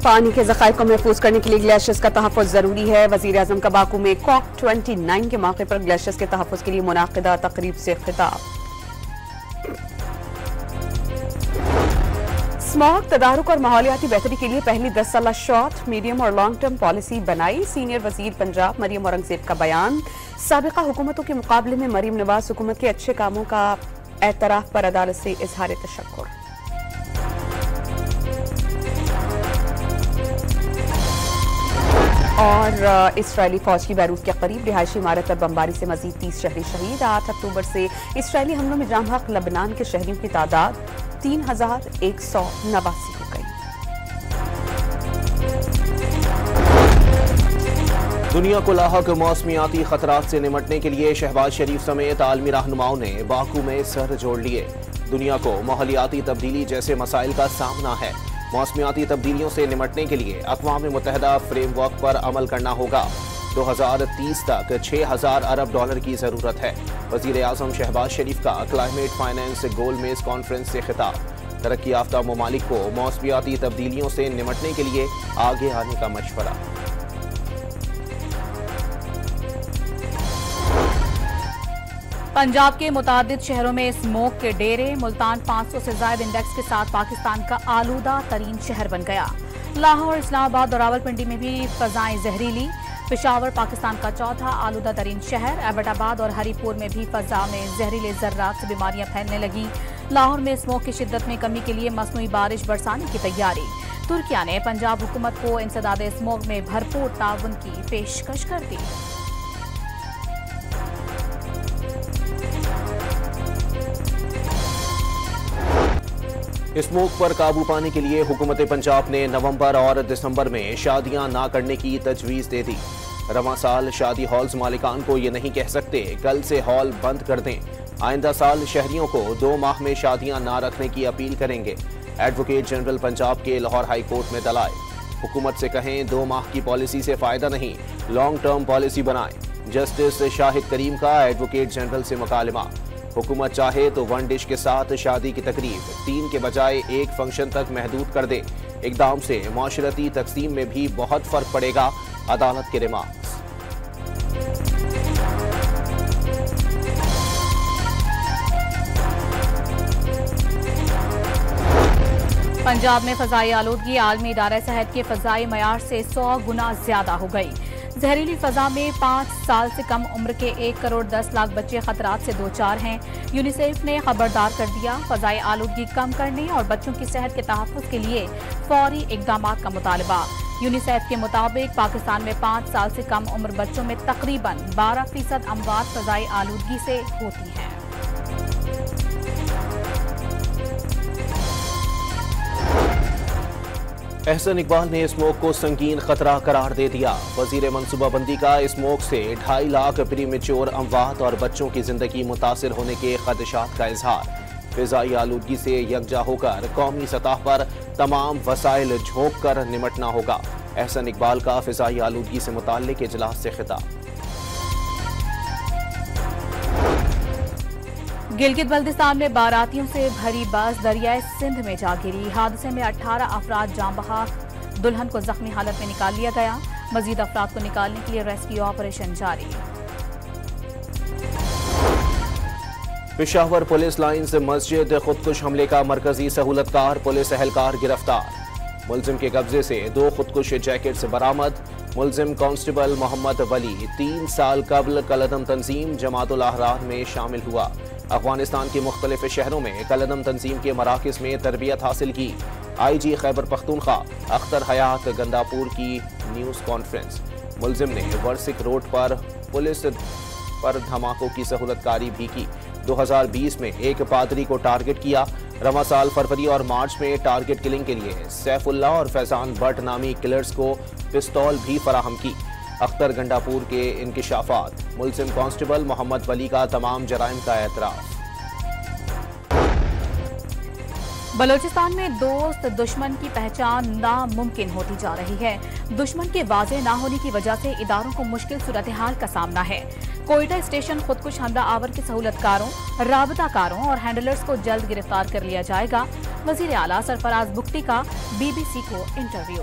पानी के ज़खायर को महफूज करने के लिए ग्लेशियर्स का तहफ़्फ़ुज़ ज़रूरी है। वज़ीर-ए-आज़म का बाकू में COP29 के मौके पर ग्लेशियर्स के तहफ़्फ़ुज़ के लिए मुनाक़िदा तक़रीब से खिताब। स्मॉग, तदारुक और माहौलियाती बेहतरी के लिए पहली 10 साला शॉर्ट, मीडियम और लॉन्ग टर्म पॉलिसी बनाई। सीनियर वज़ीर पंजाब मरियम औरंगज़ेब का बयान। साबिक़ा हुकूमतों के मुकाबले में मरीम नवाज हुकूमत के अच्छे कामों का एतराफ़ पर अदालत से इज़हार तशक्कुर। और इसराइली फौज की बैरूत के करीब रिहायशी इमारत पर बमबारी से मजीद 30 शहरी शहीद। 8 अक्टूबर से इसराइली हमलों में जाम हक लबनान के शहरियों की तादाद 3189 हो गई। दुनिया को लाहक मौसमियाती खतरात से निमटने के लिए शहबाज शरीफ समेत आलमी रहनुमाओं ने बाकू में सर जोड़ लिए। दुनिया को माहौलियाती तब्दीली जैसे मसाइल का सामना है। मौसमियाती तब्दीलियों से निमटने के लिए अक़वाम मुत्तहिदा फ्रेमवर्क पर अमल करना होगा। 2030 तक 6000 अरब डॉलर की ज़रूरत है। वज़ीर-ए-आज़म शहबाज शरीफ का क्लाइमेट फाइनेंस गोलमेज कॉन्फ्रेंस से खिताब। तरक्की याफ्ता ममालिक को मौसमियाती तब्दीलियों से निमटने के लिए आगे आने का मशवरा। पंजाब के मुतादिद शहरों में स्मोक के डेरे। मुल्तान 500 से ज्यादा इंडेक्स के साथ पाकिस्तान का आलूदा तरीन शहर बन गया। लाहौर, इस्लामाबाद और रावलपिंडी में भी फजाएं जहरीली। पेशावर पाकिस्तान का चौथा आलूदा तरीन शहर। एबटाबाद और हरीपुर में भी फजा में जहरीले जर्रात से बीमारियां फैलने लगी। लाहौर में स्मोक की शिद्दत में कमी के लिए मसनूई बारिश बरसाने की तैयारी। तुर्किया ने पंजाब हुकूमत को इंसदाद स्मोक में भरपूर ताउन की पेशकश कर दी। स्मोक पर काबू पाने के लिए हुकूमत पंजाब ने नवंबर और दिसंबर में शादियां ना करने की तजवीज़ दे दी। रवां साल शादी हॉल्स मालिकान को ये नहीं कह सकते कल से हॉल बंद कर दें। आइंदा साल शहरियों को 2 माह में शादियां ना रखने की अपील करेंगे। एडवोकेट जनरल पंजाब के लाहौर हाई कोर्ट में दलाइल। हुकूमत से कहें 2 माह की पॉलिसी से फ़ायदा नहीं, लॉन्ग टर्म पॉलिसी बनाएं। जस्टिस शाहिद करीम का एडवोकेट जनरल से मुकालमा। हुकूमत चाहे तो 1 डिश के साथ शादी की तकरीब 3 के बजाय 1 फंक्शन तक महदूद कर दे। इक़दाम से माशरती तकसीम में भी बहुत फर्क पड़ेगा। अदालत के रिमार्क्स। पंजाब में फजाई आलूदगी आलमी इदारा सेहत के फजाई मयार से 100 गुना ज्यादा हो गई। जहरीली फजा में 5 साल से कम उम्र के 1 करोड़ 10 लाख बच्चे खतरात से 2-4 हैं। यूनिसेफ ने खबरदार कर दिया। फजाई आलूदगी कम करने और बच्चों की सेहत के तहफ़्फ़ुज़ के लिए फौरी इक़दाम का मुतालबा। यूनिसेफ के मुताबिक पाकिस्तान में 5 साल से कम उम्र बच्चों में तकरीबन 12% अमवात फजाई आलूदगी से होती हैं। एहसन इकबाल ने स्मोक को संगीन खतरा करार दे दिया। वजीर मनसूबाबंदी का स्मोक से 2.5 लाख प्रीमेच्योर अमवात और बच्चों की जिंदगी मुतासिर होने के खदशात का इजहार। फिजाई आलूदगी से यकजा होकर कौमी सतह पर तमाम वसाइल झोंक कर निमटना होगा। एहसन इकबाल का फिजाई आलूदगी से मुताल्लिक इजलास से खिताब। गिलगित बल्दिस्तान में बारातियों से भरी बस दरियाए सिंध में जा गिरी। हादसे में 18 अफराद जान बहक। दुल्हन को जख्मी हालत में निकाल लिया गया। मजीद अफराद को निकालने के लिए रेस्क्यू ऑपरेशन जारी। पेशावर पुलिस लाइन से मस्जिद खुदकुश हमले का मरकजी सहूलतकार पुलिस एहलकार गिरफ्तार। मुलजिम के कब्जे से 2 खुदकुश जैकेट्स बरामद। मुलजिम कांस्टेबल मोहम्मद वली 3 साल कबल कलदम तंजीम जमातुल अहरार में शामिल हुआ। अफगानिस्तान के मुख्तलिफ शहरों में कलदम तंजीम के मराकिज में तरबियत हासिल की। IG खैबर पख्तूनख्वा अख्तर हयात गंदापुर की न्यूज़ कॉन्फ्रेंस। मुलजिम ने वर्सिक रोड पर पुलिस पर धमाकों की सहूलतकारी भी की। 2020 में एक पादरी को टारगेट किया। रवां साल फरवरी और मार्च में टारगेट किलिंग के लिए सैफुल्ला और फैजान भट्ट नामी किलर्स को पिस्तौल भी फराहम की। अख्तर गंडापुर के इंकिशाफात। मुलजिम कांस्टेबल मोहम्मद वली का तमाम जराइम का एतराफ। बलोचिस्तान में दोस्त दुश्मन की पहचान नामुमकिन होती जा रही है। दुश्मन के वाज़ेह ना होने की वजह से इदारों को मुश्किल सूरत हाल का सामना है। कोयटा स्टेशन खुदकुश हमला आवर के सहूलतकारों, राबताकारों और हैंडलर्स को जल्द गिरफ्तार कर लिया जाएगा। वजीर आला सरफराज बुख्ती का BBC को इंटरव्यू।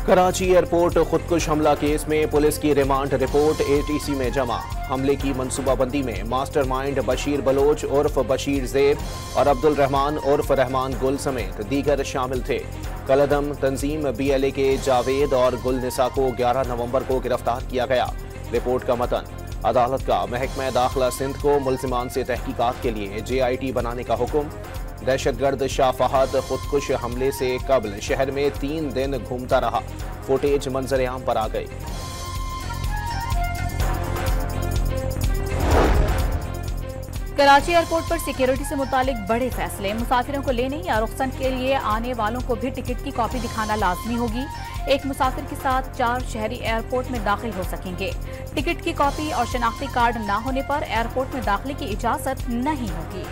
कराची एयरपोर्ट खुदकुश हमला केस में पुलिस की रिमांड रिपोर्ट एटीसी में जमा। हमले की मंसूबाबंदी में मास्टरमाइंड बशीर बलोच उर्फ बशीर ज़ेब और अब्दुल रहमान उर्फ रहमान गुल समेत दीगर शामिल थे। कलदम तंजीम BLA के जावेद और गुल निसा को 11 नवंबर को गिरफ्तार किया गया। रिपोर्ट का मतन, अदालत का महकमा दाखिला सिंध को मुल्जिमान से तहकीकात के लिए JIT बनाने का हुक्म। दहशतगर्द शाह फहद खुदकुश हमले से कबल शहर में 3 दिन घूमता रहा, फुटेज मंजर-ए-आम पर आ गई। कराची एयरपोर्ट पर सिक्योरिटी से मुतालिक बड़े फैसले। मुसाफिरों को लेने या रुखसत के लिए आने वालों को भी टिकट की कॉपी दिखाना लाजमी होगी। एक मुसाफिर के साथ 4 शहरी एयरपोर्ट में दाखिल हो सकेंगे। टिकट की कॉपी और शनाख्ती कार्ड न होने पर एयरपोर्ट में दाखिले की इजाजत नहीं होगी।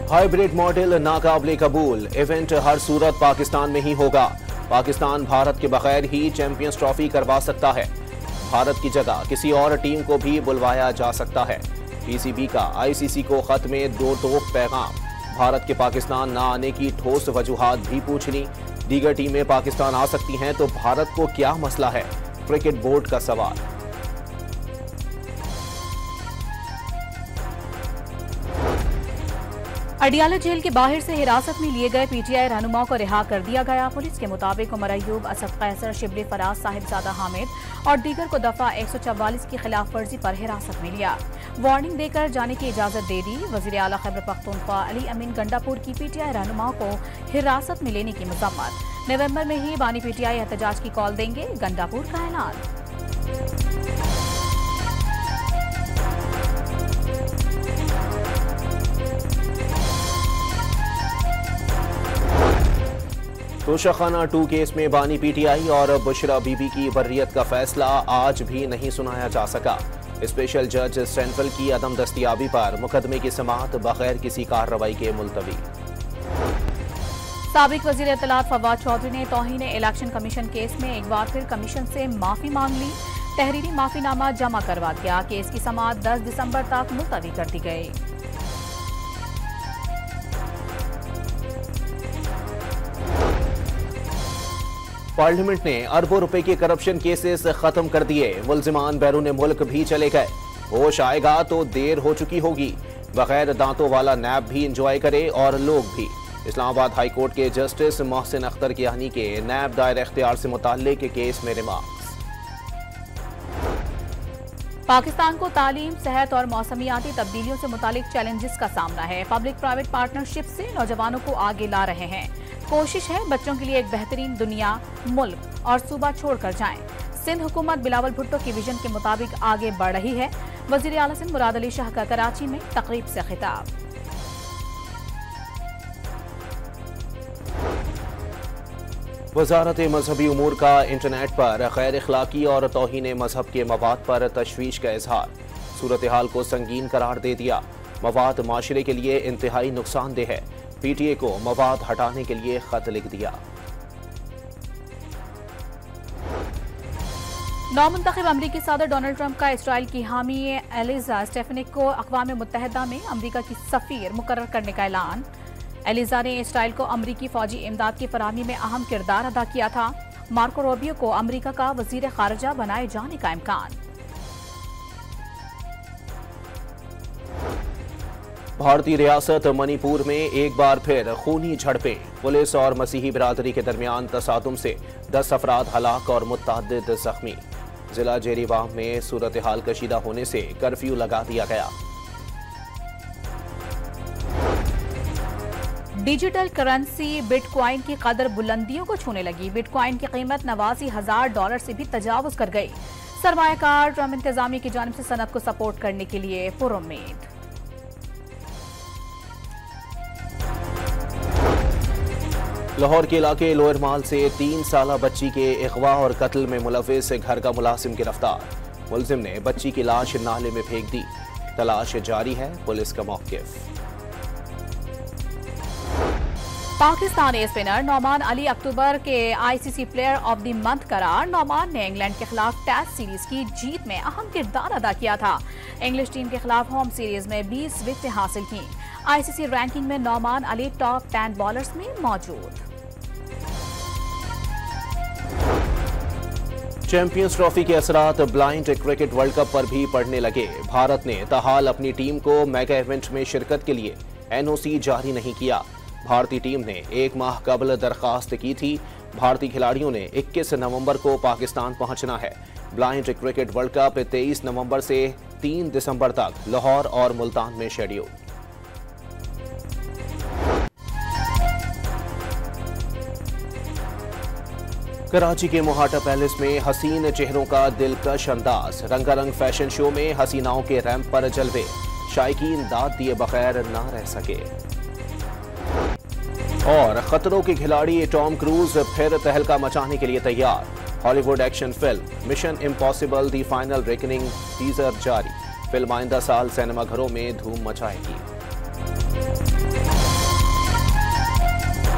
हाइब्रिड मॉडल नाकाबिले कबूल, इवेंट हर सूरत पाकिस्तान में ही होगा। पाकिस्तान भारत के बगैर ही चैंपियंस ट्रॉफी करवा सकता है। भारत की जगह किसी और टीम को भी बुलवाया जा सकता है। PCB का ICC को खत में 2 टोक पैगाम। भारत के पाकिस्तान न आने की ठोस वजूहात भी पूछ ली। दीगर टीमें पाकिस्तान आ सकती हैं तो भारत को क्या मसला है, क्रिकेट बोर्ड का सवाल। अडियाला जेल के बाहर से हिरासत में लिए गए PTI रहनुमाओं को रिहा कर दिया गया। पुलिस के मुताबिक उमर अयूब, असद कैसर, शिबली फराज, साहिबजादा हामिद और दीगर को दफा 144 की खिलाफ वर्जी पर हिरासत में लिया। वार्निंग देकर जाने की इजाजत दे दी। वजीर आला खैबर पख्तूनख्वा अली अमीन गंडापुर की PTI रहनुमाओं को हिरासत में लेने की मजम्मत। नवंबर में ही बानी PTI एहतजाज की कॉल देंगे, गंडापुर का ऐलान। तोशाखाना 2 केस में बानी PTI और बुशरा बीबी की बर्रियत का फैसला आज भी नहीं सुनाया जा सका। स्पेशल जज सेंट्रल की अदम दस्तियाबी पर मुकदमे की समाअत बगैर किसी कार्रवाई के मुलतवी। साबिक वजीर इत्तलात फवाद चौधरी ने तौहीन इलेक्शन कमीशन केस में एक बार फिर कमीशन से माफी मांग ली। तहरीरी माफीनामा जमा करवा दिया। केस की समाअत 10 दिसंबर तक मुलतवी कर दी गई। पार्लियामेंट ने अरबों रुपए के करप्शन केसेस खत्म कर दिए। मुल्जिमान बैरून मुल्क भी चले गए। होश आएगा तो देर हो चुकी होगी। बगैर दांतों वाला नैब भी इंजॉय करे और लोग भी। इस्लामाबाद हाई कोर्ट के जस्टिस मोहसिन अख्तर कियानी के नैब दायर इख्तियार से मुताल्लिक केस में रिमार्क्स। पाकिस्तान को तालीम, सेहत और मौसमियाती तब्दीलियों से मुतालिक चैलेंजेस का सामना है। पब्लिक प्राइवेट पार्टनरशिप से नौजवानों को आगे ला रहे हैं। कोशिश है बच्चों के लिए एक बेहतरीन दुनिया, मुल्क और सूबा छोड़कर जाएं। सिंध हुकूमत बिलावल भुट्टो की विजन के मुताबिक आगे बढ़ रही है। वजीर आला सिंध मुराद अली शाह का कराची में तकरीब से खिताब। वजारत मजहबी उमूर का इंटरनेट पर गैर अखलाकी और तौहीन मजहब के मवाद पर तशवीश का इजहार। सूरत हाल को संगीन करार दे दिया। मवाद माशरे के लिए इंतहाई नुकसानदेह है। PTA को मवाद हटाने के लिए खत लिख दिया। नौमुंतखब अमरीकी सदर डोनाल्ड ट्रंप का इसराइल की हामी एलिजा स्टेफनिक को अक़वाम मुत्तहिदा में अमरीका की सफ़ीर मुकर्रर करने का ऐलान। एलिजा ने इसराइल को अमरीकी फौजी इमदाद की फराहमी में अहम किरदार अदा किया था। मार्को रूबियो को अमरीका का वज़ीर ख़ारिजा बनाए जाने का इम्कान। भारतीय रियासत मणिपुर में एक बार फिर खूनी झड़पें। पुलिस और मसीही बिरादरी के दरमियान तसादुम से 10 अफराद हलाक और मुतअद्दिद जख्मी। जिला जेरीबाम में सूरत हाल कशीदा होने से कर्फ्यू लगा दिया गया। डिजिटल करेंसी बिटकॉइन की कदर बुलंदियों को छूने लगी। बिटकॉइन की कीमत $89,000 से भी तजावुज कर गई। सरमायाकार ट्रंप इंतजामिया की जानिब से सनत को सपोर्ट करने के लिए पुरुम्मीद। लाहौर के इलाके लोअर माल से 3 साला बच्ची के अगवा और कत्ल में मुलविस घर का मुलाजिम गिरफ्तार। मुलजिम ने बच्ची की लाश नाले में फेंक दी। तलाश जारी है, पुलिस का मौक़िफ़। पाकिस्तानी स्पिनर नौमान अली अक्टूबर के ICC player of the month करार। नौमान ने इंग्लैंड के खिलाफ टेस्ट सीरीज की जीत में अहम किरदार अदा किया था। इंग्लिश टीम के खिलाफ होम सीरीज में 20 विकेटें हासिल की। आईसीसी रैंकिंग में नौमान अली टॉप 10 बॉलर्स में मौजूद। चैंपियंस ट्रॉफी के असरात ब्लाइंड क्रिकेट वर्ल्ड कप पर भी पड़ने लगे। भारत ने ताहाल अपनी टीम को मेगा इवेंट में शिरकत के लिए एनओसी जारी नहीं किया। भारतीय टीम ने 1 माह कबल दरखास्त की थी। भारतीय खिलाड़ियों ने 21 नवंबर को पाकिस्तान पहुंचना है। ब्लाइंड क्रिकेट वर्ल्ड कप 23 नवंबर से 3 दिसंबर तक लाहौर और मुल्तान में शेड्यूल। कराची के मोहाटा पैलेस में हसीन चेहरों का दिलकश अंदाज। रंगारंग फैशन शो में हसीनाओं के रैंप पर जलवे। शायकीन दाद दिए बगैर ना रह सके। और खतरों के खिलाड़ी टॉम क्रूज फिर तहलका मचाने के लिए तैयार। Hollywood action film mission impossible the final reckoning teaser जारी। फिल्म आइंदा साल सिनेमाघरों में धूम मचाएगी।